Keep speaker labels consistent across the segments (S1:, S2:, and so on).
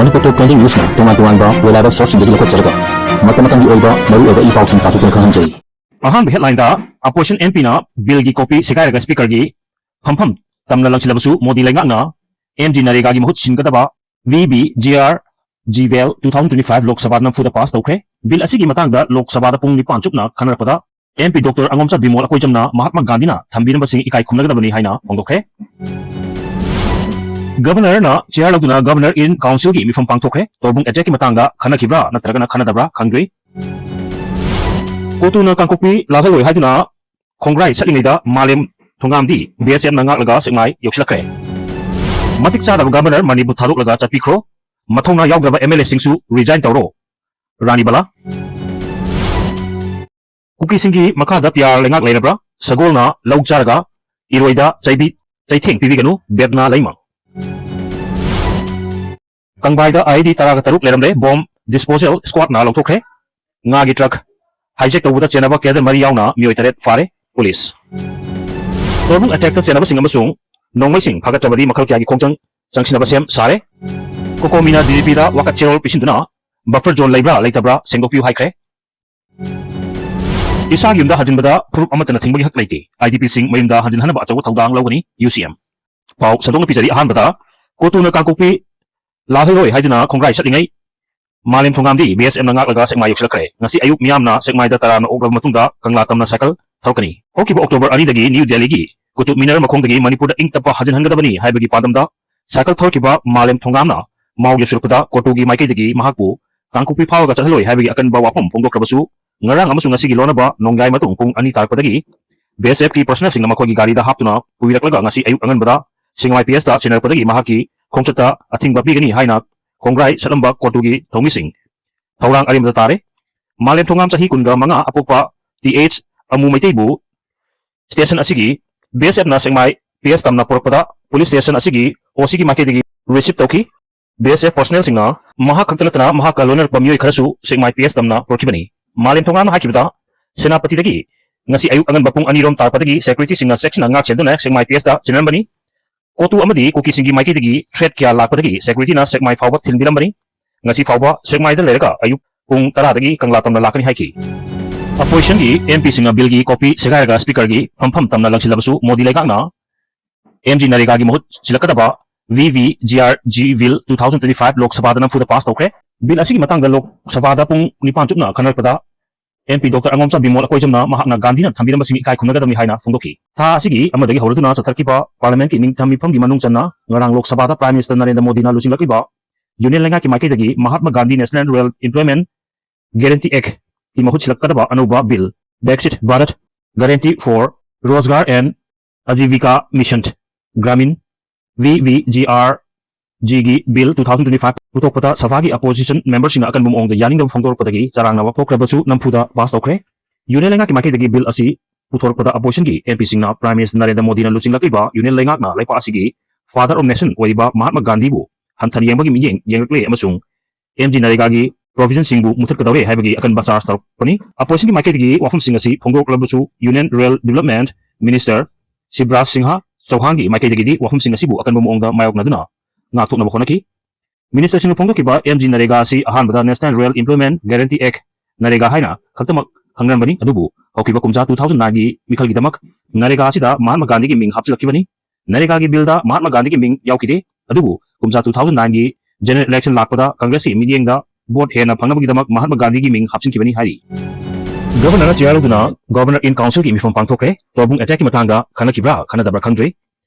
S1: Manipur Top 20 News na tungan-tungan ba reliable source hindi lakot sarga. Mata-matang iba maru iba ipaw sing patukan kahanjay.
S2: Ahan headline da opposition MP na bill gi copy sekai ga speaker gi pham tamna lang sila basu modi lenga na MG narega gi mahut singkadaba VBGR GVL 2025 Lok Sabha nam fuda pass tawkre bill asigi matang da Lok Sabha da pung ni panchup na khanarpada MP Dr. Angomcha Bimol akoi jamna Mahatma Gandhi na thambina basing ikai khumlagadabani haina phongdokre. Governor na chair lagduna Governor in Council gi mifam pangthokre tobung attack ki matanga khanakibra natraga na khanadabra khangdri. Kotu na kangkokpi lagaloi haiduna Khongrai satlingida Malem Thongam di BSF na ngak laga Sekmai yoksilakre. Matik cha Governor Manipur thaluk laga chatpikro mathongna yawgraba MLA singsu resign tawro. Rani bala Kuki singi makada pyar lengak leirabra sagolna laugcharaga iroida chaitheng pibiganu bedna laimang. Kangbaida ID taraga taruk leramre bomb disposal squad na longthokre ngagi truck hijack tawuda chenaba keda mari yauna mioi taret fare police tobung attack ta chenaba singam sung nongmai sing phagat chabadi makhal kya gi khongchang changsinaba sem sare kokomina DGP da wakat cherol pisinduna buffer zone leibra leitabra sengdopiu haikre isa yumda hajinbada phurup amatana thingbagi hak leite IDP sing mayumda hajin hanaba achaw thaudang lawgani UCM pau sadong pijari ahan bada kotuna kangkokpi lahaloi haiduna Khongrai satlingai Malem Thongam di BSF na ngak laga Sekmai yoksilakre ngasi ayuk miyamna Sekmai da tara na oglab matungda kanglatam na cycle thaukani hokiba October 2 dagi New Delhi gi kutub minar makhong dagi Manipur da ingtapa hajin hangadabani haibagi padamda cycle thorkiba Malem Thongam na mau yosulpada kotugi maike dagi mahakpu kangkokpi phawaga chathaloi haibagi akan ba wapom phongdokrabasu ngarang amasung ngasi gi lonaba nongai matung pung ani tarpadagi BSF ki personal sing na makhogi gari da haptuna puiraklaga ngasi ayuk angan bada Sekmai PS da senarpadagi mahaki Khongchata ating babigani haina Khongrai salamba kotugi thomising thorang arimda tare Malem Thongam chahi kunga manga apokpa TH amu maiteibu station asigi BSF na Sekmai PS tamna porpada police station asigi OCG makedigi receive toki BSF personnel singna maha khaktalatna maha kaloner pamyoi kharasu Sekmai PS tamna porkibani Malem Thongam hakibda senapati dagi ngasi ayuk angan bapung anirom tarpadagi security singna section nga chenduna Sekmai PS da chenambani Kotu amadi kuki singi maiki digi threat kya lakpadagi security na Sekmai fawba thilbirambani ngasi fawba Sekmai da lerega ayuk pung tara dagi kanglatam na lakani haiki opposition gi MP singa bill gi copy segairaga speaker gi phampham tamna langsilabasu modi legak na MG narega gi mohut silakadaba VVGR GVL 2025 Lok Sabha da namfuda pass tawkre bill asigi matangda Lok Sabha da pung nipan chupna khanarpada MP Dr. Angomcha Bimol akoi jamna Mahatma Gandhi na thambiramba singi kai khumnagadami haina phongdoki tha asigi amadagi horuduna chatharkiba parliament ki ningthami phamgi manung channa ngarang Lok Sabha da Prime Minister Narendra Modi na lusinglakliba union lenga ki maike dagi Mahatma Gandhi National Rural Employment Guarantee Act ki mahut silakadaba anuba bill Exit Bharat Guarantee for Rozgar and Ajivika Mission Gramin VVGR GG Bill 2025 putokpata Savagi opposition members sing akan bumuong da yaning da phongdorpadagi charang na wapokrabasu nampuda pass tokre union lenga ki makidagi bill asi putorpada opposition gi MP sing na Prime Minister Narendra Modi na lusinglakliba union lenga na laipa asigi father of nation oiba Mahatma Gandhi bu hanthani yengbagi miyeng yenglakle amasung MG narega gi provision sing bu muthakadawre haibagi akan ba charge tarpani opposition gi makidagi wafum sing asi phongdoklabasu union rural development minister Shivraj Singha Chauhan gi makidagi di wafum sing asi bu akan bumuong da mayok na duna ngatuk na bakhonaki Minister sing phongdokiba MG narega si ahanbada National Rural Employment Guarantee Act narega haina khaktamak khangranbani adubu hokiba kumja 2009 gi mikhal gidamak narega sida Mahatma Gandhi gi ming hapchilakibani narega gi bill da Mahatma Gandhi gi ming yaukide adubu kumja 2009 gi general election lakpada Congress ki meeting da vote hena phangnabagi damak Mahatma Gandhi gi ming hapchinkibani hari Governor Chiaruduna Governor in Council ki mifam pangthokre tobung attack ki matanga khanakibra khanadabra khangdre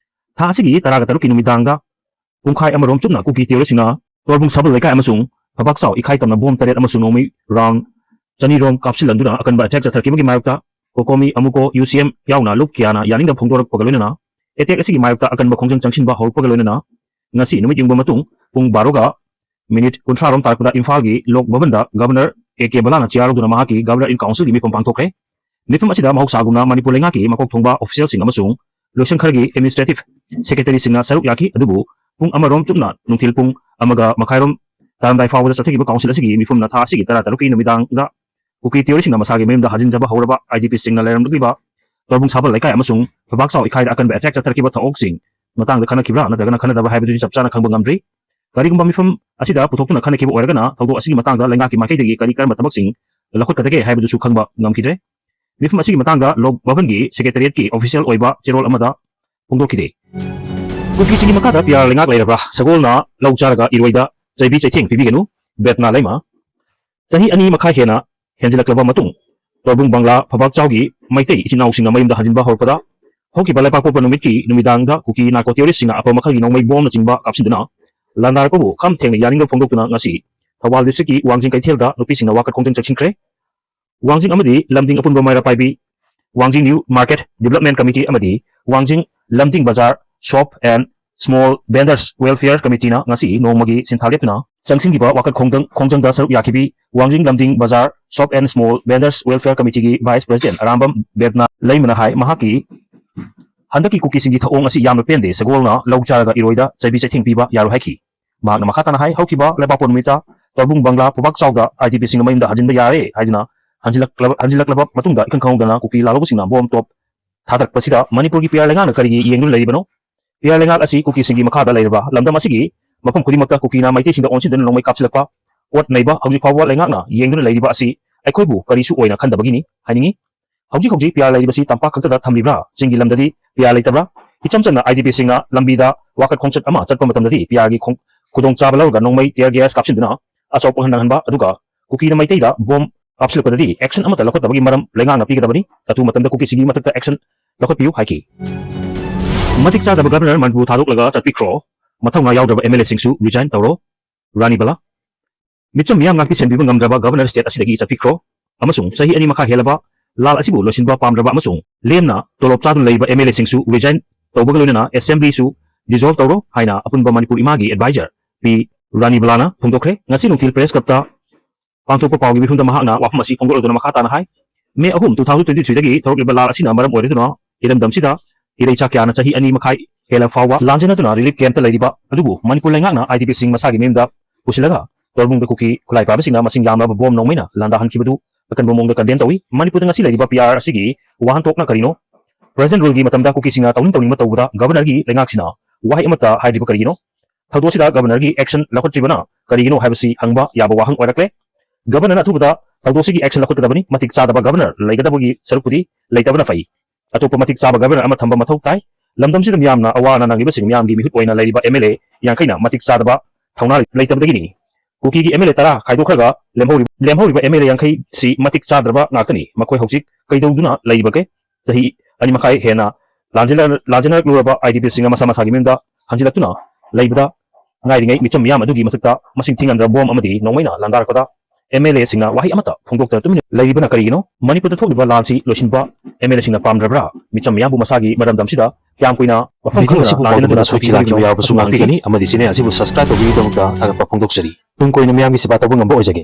S2: tha asigi taraga taruki numidangda Pungkai amarom chupna kuki teori sina torbung sabal lekai amasung phabak saw ikhai tamna bom taret amasung nomi round chani rom kapsilanduna akan ba attack chatharkimagi mayukta kokomi amuko UCM yauna luk kiana yaning da phongdorak pagaloina attack asigi mayukta akan ba khongjang changsin ba hol pagaloina ngasi numit yungba matung pung 12 ga minute 13 rom tarpada Imphal gi lok bhavan da governor AK Balana chiaruduna mahaki governor in council gi mifam pangthokre mifam asida mahok sagumna Manipur lenga ki makok thongba official sing amasung lotion khargi administrative secretary singna saruk yaki adubu pung amarom chupna nungthil pung amaga makhairom tarandai fawda chathegi ba council asigi mifum na tha asigi tara taruki numidang da kuki theory singna masagi memda hajin jaba hawraba IDP singna leram dukiba torbung sabal laikai amasung phabak saw ikhai akan ba attack chatharki ba thaok sing matang da khana kibra na daga na khana da ba haibidi chapchana khangbang amdri ꯀꯔꯤꯒꯨꯝꯕ ꯃꯤꯐꯝ ꯑꯁꯤꯗ ꯄꯨꯊꯣꯛꯇꯨꯅ ꯈꯟꯅꯈꯤꯕ ꯑꯣꯏꯔꯒꯅ ꯊꯧꯗꯣꯛ ꯑꯁꯤꯒꯤ ꯃꯇꯥꯡꯗ ꯂꯩꯉꯥꯛꯀꯤ ꯃꯥꯏꯀꯩꯗꯒꯤ ꯀꯔꯤ ꯀꯔꯝꯕ ꯊꯕꯛꯁꯤꯡ ꯂꯧꯈꯠꯀꯗꯒꯦ ꯍꯥꯏꯕꯗꯨꯁꯨ ꯈꯪꯕ ꯉꯝꯈꯤꯗ꯭ꯔꯦ꯫ ꯃꯤꯐꯝ ꯑꯁꯤꯒꯤ ꯃꯇꯥꯡꯗ ꯂꯣꯛ ꯚꯕꯟꯒꯤ ꯁꯦꯀ꯭ꯔꯦꯇꯔꯤꯌꯦꯠꯀꯤ ꯑꯣꯐꯤꯁꯤꯌꯦꯜ ꯑꯣꯏꯕ ꯆꯦꯔꯣꯜ ꯑꯃꯗ ꯐꯣꯡꯗꯣꯛꯈꯤꯗꯦ꯫ ꯀꯨꯀꯤꯁꯤꯡꯒꯤ ꯃꯈꯥꯗ ꯄꯤꯌꯥꯔ ꯂꯩꯉꯥꯛ ꯂꯩꯔꯕ꯭ꯔꯥ? ꯁꯒꯣꯜꯅ ꯂꯧ ꯆꯥꯔꯒ ꯏꯔꯣꯏꯗ ꯆꯩꯕꯤ ꯆꯩꯊꯦꯡ ꯄꯤꯕꯤꯒꯅꯨ꯫ ꯕꯦꯠꯅꯥ ꯂꯩꯃ ꯆꯍꯤ 2 ꯃꯈꯥꯏ ꯍꯦꯟꯅ ꯍꯦꯟꯖꯤꯜꯂꯛꯂꯕ ꯃꯇꯨꯡ ꯇꯣꯔꯕꯨꯡ ꯕꯪꯂꯥ ꯐꯕꯥꯛꯆꯥꯎꯒꯤ ꯃꯩꯇꯩ ꯏꯆꯤꯟ ꯏꯅꯥꯎꯁꯤꯡꯅ ꯃꯌꯨꯝꯗ ꯍꯟꯖꯤꯟꯕ ꯍꯧꯔꯛꯄꯗ ꯍꯧꯈꯤꯕ ꯂꯩꯄꯥꯛꯄꯣꯛꯄ ꯅꯨꯃꯤꯠꯀꯤ ꯅꯨꯃꯤꯗꯥꯡꯗ ꯀꯨꯀꯤ ꯅꯥꯔꯀꯣ ꯇꯦꯔꯣꯔꯤꯁꯁꯤꯡꯅ ꯑꯐꯕ ꯃꯈꯜꯒꯤ ꯅꯣꯡꯃꯩ ꯕꯣꯝꯅꯆꯤꯡꯕ ꯀꯥꯞꯁꯤꯟꯗꯨꯅ ꯂꯥꯟꯗꯥꯔꯛꯄꯕꯨ ꯈꯝ ꯊꯦꯡꯅ ꯌꯥꯅꯤꯡꯕ ꯐꯣꯡꯗꯣꯛꯇꯨꯅ ꯉꯁꯤ ꯊꯧꯕꯥꯜ ꯗꯤꯁꯇ꯭ꯔꯤꯛꯀꯤ ꯋꯥꯡꯖꯤꯡ ꯀꯩꯊꯦꯜꯗ ꯅꯨꯄꯤꯁꯤꯡꯅ ꯋꯥꯀꯠ ꯈꯣꯡꯖꯪ ꯆꯠꯁꯤꯟꯈ꯭ꯔꯦ꯫ ꯋꯥꯡꯖꯤꯡ ꯑꯃꯗꯤ ꯂꯝꯗꯤꯡ ꯑꯄꯨꯟꯕ ꯃꯩꯔꯥ ꯄꯥꯏꯕꯤ ꯋꯥꯡꯖꯤꯡ ꯅ꯭ꯌꯨ ꯃꯥꯔꯀꯦꯠ ꯗꯤꯕꯦꯂꯞꯃꯦꯟꯠ ꯀꯃꯤꯇꯤ ꯑꯃꯗꯤ ꯋꯥꯡꯖꯤꯡ ꯂꯝꯗꯤꯡ ꯕꯖꯥꯔ shop and small vendors welfare ꯀꯃꯤꯇꯤꯅ ꯉꯁꯤ ꯅꯣꯡꯃꯒꯤ ꯁꯤꯟꯊꯥ ꯂꯦꯞꯇꯨꯅ ꯆꯪꯁꯤꯟꯈꯤꯕ ꯋꯥꯀꯠ ꯈꯣꯡꯖꯪꯗ ꯁꯔꯨꯛ ꯌꯥꯈꯤꯕꯤ ꯋꯥꯡꯖꯤꯡ ꯂꯝꯗꯤꯡ ꯕꯖꯥꯔ shop and small vendors welfare ꯀꯃꯤꯇꯤꯒꯤ ꯚꯥꯏꯁ ꯄ꯭ꯔꯦꯁꯤꯗꯦꯟꯠ ꯑꯔꯥꯝꯕꯝ ꯕꯦꯗꯅꯥ ꯂꯩꯃꯅ ꯍꯥꯏ ꯃꯍꯥꯛꯀꯤ ꯍꯟꯗꯛꯀꯤ ꯀꯨꯀꯤꯁꯤꯡꯒꯤ ꯊꯧꯑꯣꯡ ꯑꯁꯤ ꯌꯥꯝꯅ ꯄꯦꯟꯗꯦ, ꯁꯒꯣꯜꯅ ꯂꯧ ꯆꯥꯔꯒ ꯏꯔꯣꯏꯗ ꯆꯩꯕꯤ ꯆꯩꯊꯦꯡ ꯄꯤꯕ ꯌꯥꯔꯣꯏ ꯍꯥꯏꯈꯤ꯫ ꯃꯍꯥꯛꯅ ꯃꯈꯥ ꯇꯥꯅ ꯍꯥꯏ ꯍꯧꯈꯤꯕ ꯂꯩꯄꯥꯛꯄꯣꯛꯄ ꯅꯨꯃꯤꯠꯇ ꯇꯣꯔꯕꯨꯡ ꯕꯪꯂꯥ ꯐꯨꯕꯥꯛꯆꯥꯎꯗ IDPꯁꯤꯡꯅ ꯃꯌꯨꯝꯗ ꯍꯟꯖꯤꯟꯕ ꯌꯥꯔꯦ ꯍꯥꯏꯗꯨꯅ ꯍꯟꯖꯤꯜꯂꯛꯂꯕ ꯃꯇꯨꯡꯗ ꯏꯈꯪ ꯈꯪꯍꯧꯗꯅ ꯀꯨꯀꯤ ꯂꯥꯜꯍꯧꯕꯁꯤꯡꯅ ꯕꯣꯝ ꯇꯣꯞ ꯊꯥꯗꯔꯛꯄꯁꯤꯗ ꯃꯅꯤꯄꯨꯔꯒꯤ ꯄꯤꯌꯥꯔ ꯂꯩꯉꯥꯛꯅ ꯀꯔꯤꯒꯤ ꯌꯦꯡꯗꯨꯅ ꯂꯩꯔꯤꯕꯅꯣ? ꯄꯤꯌꯥꯔ ꯂꯩꯉꯥꯛ ꯑꯁꯤ ꯀꯨꯀꯤꯁꯤꯡꯒꯤ ꯃꯈꯥꯗ ꯂꯩꯔꯕ ꯂꯝꯗꯝ ꯑꯁꯤꯒꯤ ꯃꯐꯝ ꯈꯨꯗꯤꯡꯃꯛꯇ ꯀꯨꯀꯤꯅ ꯃꯩꯇꯩꯁꯤꯡꯗ ꯑꯣꯟꯁꯤꯟꯗꯨꯅ ꯅꯣꯡꯃꯩ ꯀꯥꯞꯁꯤꯜꯂꯛꯄ, ꯑꯣꯠ ꯅꯩꯕ ꯍꯧꯖꯤꯛ ꯐꯥꯎꯕ ꯂꯩꯉꯥꯛꯅ ꯌꯦꯡꯗꯨꯅ ꯂꯩꯔꯤꯕ ꯑꯁꯤ ꯑꯩꯈꯣꯏꯕꯨ ꯀꯔꯤꯁꯨ ꯑꯣꯏꯅ ꯈꯟꯗꯕꯒꯤꯅꯤ ꯍꯥꯏꯅꯤꯡꯉꯤ꯫ ꯍꯧꯖꯤꯛ ꯄꯤꯌꯥꯔ ꯂꯩꯔꯤꯕꯁꯤ ꯇꯝꯄꯥꯛ ꯈꯛꯇꯗ ꯊꯝꯂꯤꯕ꯭ꯔꯥ? ꯆꯤꯡꯒꯤ ꯂꯝꯗꯗꯤ ꯄꯤꯌꯥꯔ ꯂꯩꯇꯕ꯭ꯔꯥ? ꯏꯆꯝ ꯆꯝꯅ IDPꯁꯤꯡꯅ ꯂꯝꯕꯤꯗ ꯋꯥꯀꯠ ꯈꯣꯡꯆꯠ ꯑꯃ ꯆꯠꯄ ꯃꯇꯝꯗꯗꯤ ꯄꯤꯌꯥꯔꯒꯤ ꯈꯨꯗꯣꯡꯆꯥꯕ ꯂꯧꯔꯒ ꯅꯣꯡꯃꯩ ꯇꯤꯌꯔ ꯒ꯭ꯌꯥꯁ ꯀꯥꯞꯁꯤꯟꯗꯨꯅ ꯑꯆꯧ ꯑꯄꯟ ꯅꯪꯍꯟꯕ, ꯑꯗꯨꯒ ꯀꯨꯀꯤꯅ ꯃꯩꯇꯩꯗ ꯕꯣꯝ ꯀꯥꯞꯁꯤꯜꯂꯛꯄꯗꯗꯤ ꯑꯦꯛꯁꯟ ꯑꯃꯠꯇ ꯂꯧꯈꯠꯇꯕꯒꯤ ꯃꯔꯝ ꯂꯩꯉꯥꯛꯅ ꯄꯤꯒꯗꯕꯅꯤ꯫ ꯑꯊꯨꯕ ꯃꯇꯝꯗ ꯀꯨꯀꯤꯁꯤꯡꯒꯤ ꯃꯊꯛꯇ ꯑꯦꯛꯁꯟ ꯂꯧꯈꯠꯄꯤꯌꯨ ꯍꯥꯏꯈꯤ꯫ ꯃꯇꯤꯛ ꯆꯥꯗꯕ ꯒꯚꯔꯅꯔ ꯃꯅꯤꯄꯨꯔ ꯊꯥꯗꯣꯛꯂꯒ ꯆꯠꯄꯤꯈ꯭ꯔꯣ, ꯃꯊꯧꯅꯥ ꯌꯥꯎꯗ꯭ꯔꯕ MLAꯁꯤꯡꯁꯨ ꯔꯤꯖꯥꯏꯟ ꯇꯧꯔꯣ꯫ ꯔꯥꯅꯤ ꯕꯂꯥ ꯃꯤꯆꯝ ꯃꯤꯌꯥꯝ ꯉꯥꯛꯄꯤ ꯁꯦꯟꯕꯤꯕ ꯉꯝꯗ꯭ꯔꯕ ꯒꯚꯔꯅꯔ ꯁ꯭ꯇꯦꯠ ꯑꯁꯤꯗꯒꯤ ꯆꯠꯄꯤꯈ꯭ꯔꯣ ꯑꯃꯁꯨꯡ ꯆꯍꯤ 2 ꯃꯈꯥꯏ ꯍꯦꯜꯂꯕ ꯂꯥꯜ ꯑꯁꯤꯕꯨ ꯂꯣꯏꯁꯤꯟꯕ ꯄꯥꯝꯗ꯭ꯔꯕ ꯑꯃꯁꯨꯡ ꯂꯦꯝꯅ ꯇꯣꯂꯣꯞ ꯆꯥꯗꯨꯅ ꯂꯩꯕ MLAꯁꯤꯡꯁꯨ ꯔꯤꯖꯥꯏꯟ ꯇꯧꯕꯒ ꯂꯣꯏꯅꯅ ꯑꯦꯁꯦꯝꯕ꯭ꯂꯤꯁꯨ ꯗꯤꯖꯣꯜቭ ꯇꯧꯔꯣ ꯍꯥꯏꯅ ꯑꯄꯨꯟꯕ ꯃꯅꯤꯄꯨꯔ ꯏꯃꯥꯒꯤ ꯑꯦꯗꯚꯥꯏꯖꯔ ꯄꯤ ꯔꯥꯅꯤ ꯕꯂꯥꯅ ꯐꯣꯡꯗꯣꯛꯈ꯭ꯔꯦ꯫ ꯉꯁꯤ ꯅꯨꯡꯊꯤꯜ ꯄ꯭ꯔꯦꯁ ꯀ꯭ꯂꯕꯇ ꯄꯥꯡꯊꯣꯛꯄ ꯄꯥꯎꯒꯤ ꯃꯤꯐꯝꯗ ꯃꯍꯥꯛꯅ ꯋꯥꯐꯝ ꯑꯁꯤ ꯐꯣꯡꯗꯣꯛꯂꯗꯨꯅ ꯃꯈꯥ ꯇꯥꯅ ꯍꯥꯏ ꯃꯦ 3, 2023ꯗꯒꯤ ꯊꯣꯔꯛꯂꯤꯕ ꯂꯥꯜ ꯑꯁꯤꯅ ꯃꯔꯝ ꯑꯣꯏꯔꯗꯨꯅ ꯏꯔꯝꯗꯝꯁꯤꯗ ꯏꯔꯩꯆꯥ ꯀꯌꯥꯅ ꯆꯍꯤ 2 ꯃꯈꯥꯏ ꯍꯦꯜꯂ ꯐꯥꯎꯕ ꯂꯥꯟꯖꯦꯟꯅꯗꯨꯅ ꯔꯤꯂꯤꯐ ꯀꯦꯝꯞꯇ ꯂꯩꯔꯤꯕ ꯑꯗꯨꯕꯨ ꯃꯅꯤꯄꯨꯔ ꯂꯩꯉꯥꯛꯅ IDPꯁꯤꯡ ꯃꯁꯥꯒꯤ ꯃꯌꯨꯝꯗ ꯄꯨꯁꯤꯜꯂꯒ ꯇꯣꯔꯕꯨꯡꯗ ꯀꯨꯀꯤ ꯈꯨꯠꯂꯥꯏ ꯄꯥꯏꯕꯁꯤꯡꯅ ꯃꯁꯤꯡ ꯌꯥꯝꯂꯕ ꯕꯣꯝ ꯅꯣꯡꯃꯩꯅ ꯂꯥꯟꯗꯥꯍꯟꯈꯤꯕꯗꯨ ꯑꯀꯟꯕ ꯃꯑꯣꯡꯗ ꯀꯟꯗꯦꯝ ꯇꯧꯏ꯫ ꯃꯅꯤꯄꯨꯔꯗ ꯉꯁꯤ ꯂꯩꯔꯤꯕ ꯄꯤꯌꯥꯔ ꯑꯁꯤꯒꯤ ꯋꯥꯍꯟꯊꯣꯛꯅ ꯀꯔꯤꯅꯣ? ꯄ꯭ꯔꯖꯦꯟꯠ ꯔꯨꯜꯒꯤ ꯃꯇꯝꯗ ꯀꯨꯀꯤꯁꯤꯡꯅ ꯇꯧꯅꯤꯡꯕ ꯇꯧꯕꯗ ꯒꯚꯔꯅꯔꯒꯤ ꯂꯩꯉꯥꯛꯁꯤꯅ ꯋꯥꯍꯩ ꯑꯃꯠꯇ ꯍꯥꯏꯗ꯭ꯔꯤꯕ ꯀꯔꯤꯒꯤꯅꯣ? ꯊꯧꯗꯣꯛꯁꯤꯗ ꯒꯚꯔꯅꯔꯒꯤ ꯑꯦꯛꯁꯟ ꯂꯧꯈꯠꯇ꯭ꯔꯤꯕꯅ ꯀꯔꯤꯒꯤꯅꯣ ꯍꯥꯏꯕꯁꯤ ꯍꯪꯕ ꯌꯥꯕ ꯋꯥꯍꯪ ꯑꯣꯏꯔꯛꯂꯦ꯫ ꯒꯚꯔꯅꯔꯅ ꯑꯊꯨꯕꯗ ꯊꯧꯗꯣꯛꯁꯤꯒꯤ ꯑꯦꯛꯁꯟ ꯂꯧꯈꯠꯀꯗꯕꯅꯤ꯫ ꯃꯇꯤꯛ ꯆꯥꯗꯕ ꯒꯚꯔꯅꯔ ꯂꯩꯒꯗꯕꯒꯤ ꯁꯔꯨꯛꯄꯨꯗꯤ ꯂꯩꯇꯕꯅ ꯐꯩ꯫ ꯑꯇꯣꯞꯄ ꯃꯇꯤꯛ ꯆꯥꯕ ꯒꯚꯔꯅꯔ ꯑꯃ ꯊꯝꯕ ꯃꯊꯧ ꯇꯥꯏ꯫ ꯂꯝꯗꯝꯁꯤꯗ ꯃꯤꯌꯥꯝꯅ ꯑꯋꯥ ꯑꯅꯥ ꯅꯪꯂꯤꯕꯁꯤꯡ ꯃꯤꯌꯥꯝꯒꯤ ꯃꯤꯍꯨꯠ ꯑꯣꯏꯅ ꯂꯩꯔꯤꯕ MLA 50ꯅ ꯃꯇꯤꯛ ꯆꯥꯗꯕ ꯊꯧꯅꯥ ꯂꯩꯇꯕꯗꯒꯤꯅꯤ꯫ ꯀꯨꯀꯤꯒꯤ MLA 10 ꯈꯥꯏꯗꯣꯛꯈ꯭ꯔꯒ ꯂꯦꯝꯍꯧꯔꯤꯕ MLA 50ꯁꯤ ꯃꯇꯤꯛ ꯆꯥꯗ꯭ꯔꯕ ꯉꯥꯛꯇꯅꯤ꯫ ꯃꯈꯣꯏ ꯍꯧꯖꯤꯛ ꯀꯩꯗꯧꯗꯨꯅ ꯂꯩꯕꯒꯦ? ꯆꯍꯤ 2 ꯃꯈꯥꯏ ꯍꯦꯟꯅ ꯂꯥꯟꯖꯦꯟꯅꯔꯛꯂꯨꯔꯕ IDPꯁꯤꯡꯅ ꯃꯁꯥ ꯃꯁꯥꯒꯤ ꯃꯌꯨꯝꯗ ꯍꯟꯖꯤꯜꯂꯛꯇꯨꯅ ꯂꯩꯕꯗ ꯉꯥꯏꯔꯤꯉꯩ ꯃꯤꯆꯝ ꯃꯤꯌꯥꯝ ꯑꯗꯨꯒꯤ ꯃꯊꯛꯇ ꯃꯁꯤꯡ ꯊꯤꯉꯝꯗ꯭ꯔꯕ ꯕꯣꯝ ꯑꯃꯗꯤ ꯅꯣꯡꯃꯩꯅ ꯂꯥꯟꯗꯥꯔꯛꯄꯗ MLAꯁꯤꯡꯅ ꯋꯥꯍꯩ ꯑꯃꯠꯇ ꯐꯣꯡꯗꯣꯛꯇꯅ ꯇꯨꯃꯤꯟꯅ ꯂꯩꯔꯤꯕꯅ ꯀꯔꯤꯒꯤꯅꯣ? ꯃꯅꯤꯄꯨꯔꯗ ꯊꯣꯛꯂꯤꯕ ꯂꯥꯟꯁꯤ ꯂꯣꯏꯁꯤꯟꯕ MLAꯁꯤꯡꯅ ꯄꯥꯝꯗ꯭ꯔꯕ꯭ꯔꯥ? ꯃꯤꯆꯝ ꯃꯤꯌꯥꯝꯕꯨ ꯃꯁꯥꯒꯤ ꯃꯔꯝꯗꯝꯁꯤꯗ ꯀꯌꯥꯝ ꯀꯨꯏꯅ ꯋꯥꯐꯝ ꯈꯪꯗꯅ ꯂꯥꯟꯖꯦꯟꯅꯗꯨꯅ
S1: ꯁꯣꯏꯈꯤꯕ ꯌꯥꯎꯔꯕꯁꯨ ꯉꯥꯛꯄꯤꯒꯅꯤ ꯑꯃꯗꯤ ꯆꯦꯅꯦꯜ ꯑꯁꯤꯕꯨ ꯁꯕꯁꯀ꯭ꯔꯥꯏꯕ ꯇꯧꯕꯤꯕꯒꯤꯗꯃꯛꯇ ꯊꯥꯒꯠꯄ ꯐꯣꯡꯗꯣꯛꯆꯔꯤ꯫ ꯇꯨꯡ ꯀꯣꯏꯅ ꯃꯤꯌꯥꯝꯒꯤ ꯁꯦꯕꯥ ꯇꯧꯕ ꯉꯝꯕ ꯑꯣꯏꯖꯒꯦ꯫